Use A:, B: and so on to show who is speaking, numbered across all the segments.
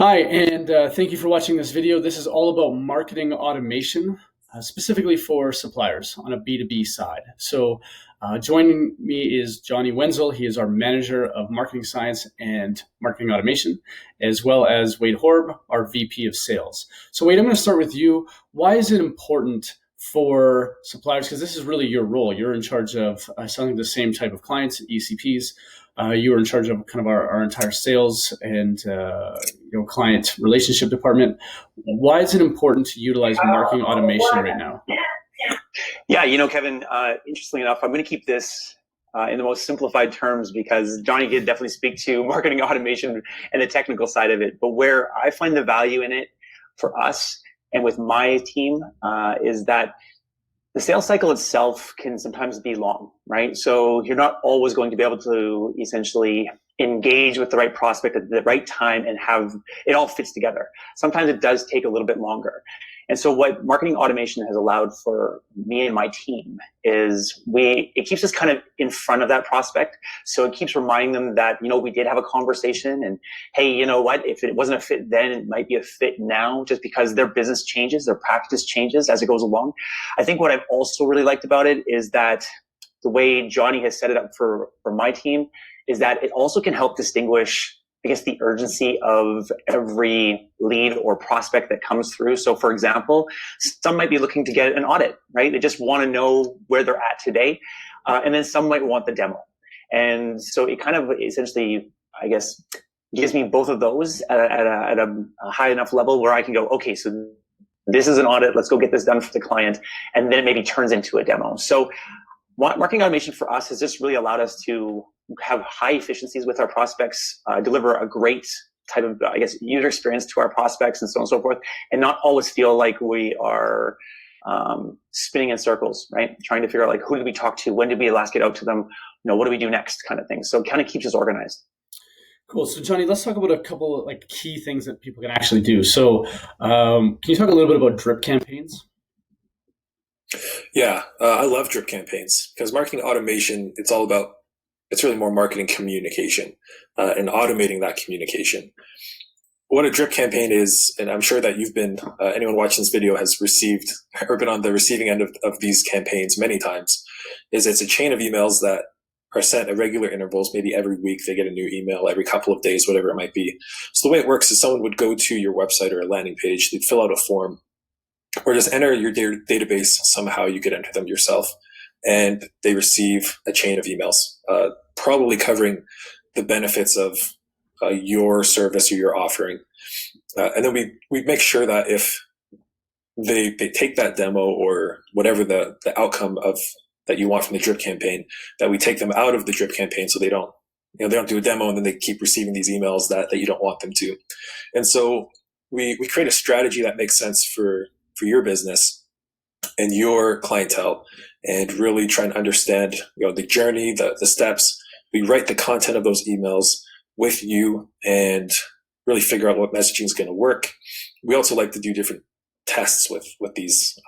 A: Hi, and thank you for watching this video. This is all about marketing automation, specifically for suppliers on a B2B side. Joining me is Johnny Wenzel. He is our Manager of Marketing Science and Marketing Automation, as well as Wade Horb, our VP of Sales. So, Wade, I'm going to start with you. Why is it important for suppliers? Because this is really your role. You're in charge of selling the same type of clients, ECPs. You are in charge of kind of our entire sales and client relationship department. Why is it important to utilize marketing automation right now?
B: Yeah, Kevin, interestingly enough, I'm going to keep this in the most simplified terms because Johnny did definitely speak to marketing automation and the technical side of it. But where I find the value in it for us and with my team is that the sales cycle itself can sometimes be long, right? So you're not always going to be able to essentially engage with the right prospect at the right time and have it all fits together. Sometimes it does take a little bit longer. And so what marketing automation has allowed for me and my team is it keeps us kind of in front of that prospect. So it keeps reminding them that, we did have a conversation and, hey, you know what, if it wasn't a fit then, it might be a fit now just because their business changes, their practice changes as it goes along. I think what I've also really liked about it is that the way Johnny has set it up for my team is that it also can help distinguish, I guess, the urgency of every lead or prospect that comes through. So for example, some might be looking to get an audit, right? They just want to know where they're at today. And then some might want the demo. And so it kind of essentially, I guess, gives me both of those at a high enough level where I can go, okay, so this is an audit. Let's go get this done for the client. And then it maybe turns into a demo. So marketing automation for us has just really allowed us to have high efficiencies with our prospects, deliver a great type of, I guess, user experience to our prospects and so on and so forth, and not always feel like we are spinning in circles, right? Trying to figure out like, who did we talk to? When did we last get out to them? What do we do next kind of thing. So it kind of keeps us organized.
A: Cool. So Johnny, let's talk about a couple of key things that people can actually do. So can you talk a little bit about drip campaigns?
C: Yeah, I love drip campaigns because marketing automation, it's really more marketing communication and automating that communication. What a drip campaign is, and I'm sure that anyone watching this video has received or been on the receiving end of these campaigns many times, is it's a chain of emails that are sent at regular intervals. Maybe every week they get a new email, every couple of days, whatever it might be. So the way it works is someone would go to your website or a landing page, they'd fill out a form, or just enter your database. Somehow you could enter them yourself, and they receive a chain of emails, probably covering the benefits of your service or your offering. And then we make sure that if they take that demo or whatever the outcome of that you want from the drip campaign, that we take them out of the drip campaign so they don't do a demo and then they keep receiving these emails that you don't want them to. And so we create a strategy that makes sense for your business and your clientele, and really try and understand the journey, the steps. We write the content of those emails with you and really figure out what messaging is going to work. We also like to do different tests with these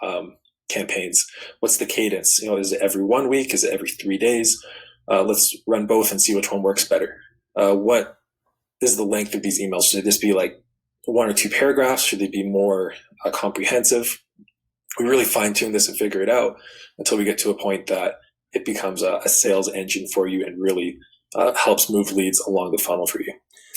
C: campaigns. What's the cadence? Is it every 1 week? Is it every 3 days? Let's run both and see which one works better. What is the length of these emails? Should this be like 1 or 2 paragraphs? Should they be more comprehensive? We really fine tune this and figure it out until we get to a point that it becomes a sales engine for you and really helps move leads along the funnel for you.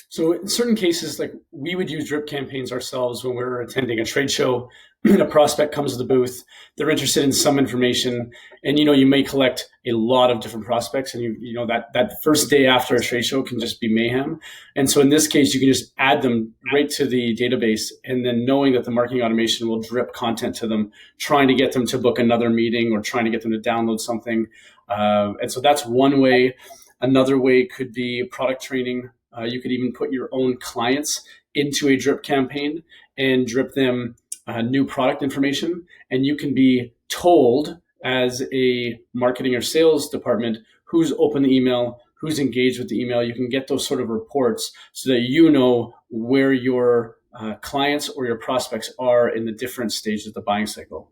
A: So in certain cases, we would use drip campaigns ourselves when we're attending a trade show and a prospect comes to the booth. They're interested in some information, and you may collect a lot of different prospects, and that first day after a trade show can just be mayhem. And so in this case, you can just add them right to the database, and then knowing that the marketing automation will drip content to them, trying to get them to book another meeting or trying to get them to download something. And so that's one way. Another way could be product training. You could even put your own clients into a drip campaign and drip them new product information. And you can be told as a marketing or sales department who's opened the email, who's engaged with the email. You can get those sort of reports so that you know where your clients or your prospects are in the different stages of the buying cycle.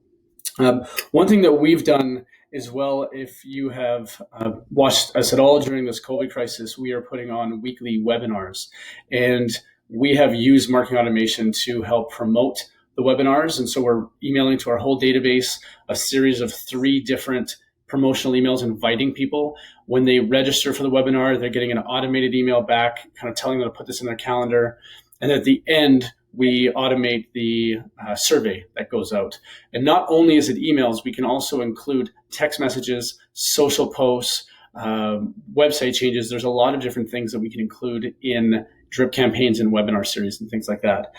A: One thing that we've done as well, if you have watched us at all during this COVID crisis, we are putting on weekly webinars. And we have used marketing automation to help promote the webinars. And so we're emailing to our whole database a series of 3 different promotional emails inviting people. When they register for the webinar, they're getting an automated email back, kind of telling them to put this in their calendar. And at the end, we automate the survey that goes out. And not only is it emails, we can also include text messages, social posts, website changes. There's a lot of different things that we can include in drip campaigns and webinar series and things like that.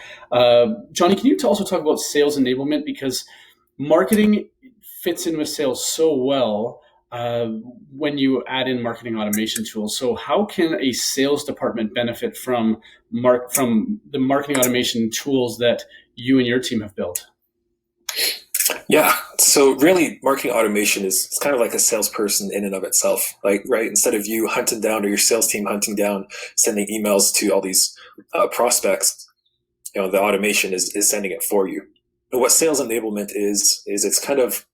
A: Johnny, can you also talk about sales enablement? Because marketing fits in with sales so well when you add in marketing automation tools. So how can a sales department benefit from the marketing automation tools that you and your team have built?
C: Yeah. So really, marketing automation is it's kind of like a salesperson in and of itself. Like, right, instead of you hunting down or your sales team hunting down, sending emails to all these prospects, the automation is sending it for you. And what sales enablement is it's kind of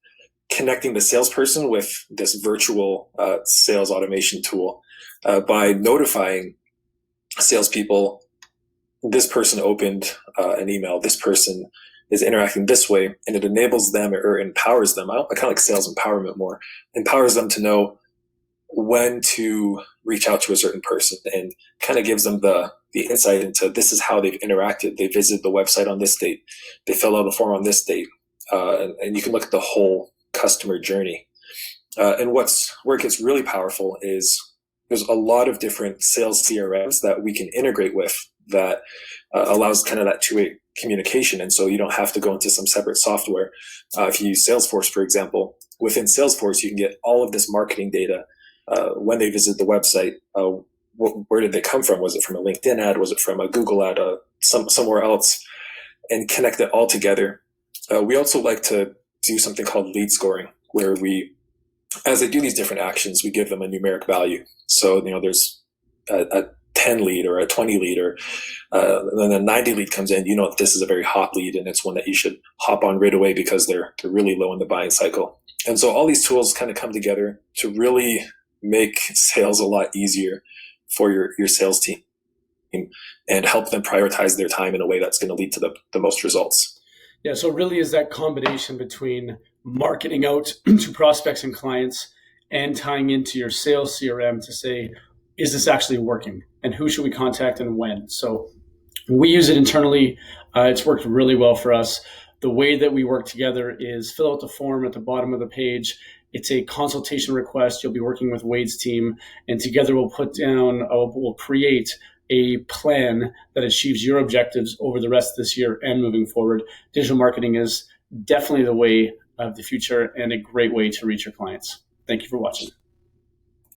C: connecting the salesperson with this virtual sales automation tool by notifying salespeople, this person opened an email, this person is interacting this way, and it enables them or empowers them. I kind of like sales empowerment more. Empowers them to know when to reach out to a certain person and kind of gives them the insight into this is how they've interacted. They visited the website on this date. They filled out a form on this date. And you can look at the whole customer journey. And where it gets really powerful is there's a lot of different sales CRMs that we can integrate with that allows kind of that two-way communication. And so you don't have to go into some separate software. If you use Salesforce, for example, within Salesforce, you can get all of this marketing data when they visit the website. Where did they come from? Was it from a LinkedIn ad? Was it from a Google ad? Somewhere else? And connect it all together. We also like to do something called lead scoring, where as they do these different actions, we give them a numeric value. So, there's a 10 lead or a 20 lead, or then a 90 lead comes in, this is a very hot lead and it's one that you should hop on right away because they're really low in the buying cycle. And so all these tools kind of come together to really make sales a lot easier for your sales team and help them prioritize their time in a way that's going to lead to the most results.
A: Yeah, so it really is that combination between marketing out to prospects and clients and tying into your sales CRM to say, is this actually working? And who should we contact and when? So we use it internally. It's worked really well for us. The way that we work together is fill out the form at the bottom of the page. It's a consultation request. You'll be working with Wade's team, and together we'll create a plan that achieves your objectives over the rest of this year and moving forward. Digital marketing is definitely the way of the future and a great way to reach your clients. Thank you for watching.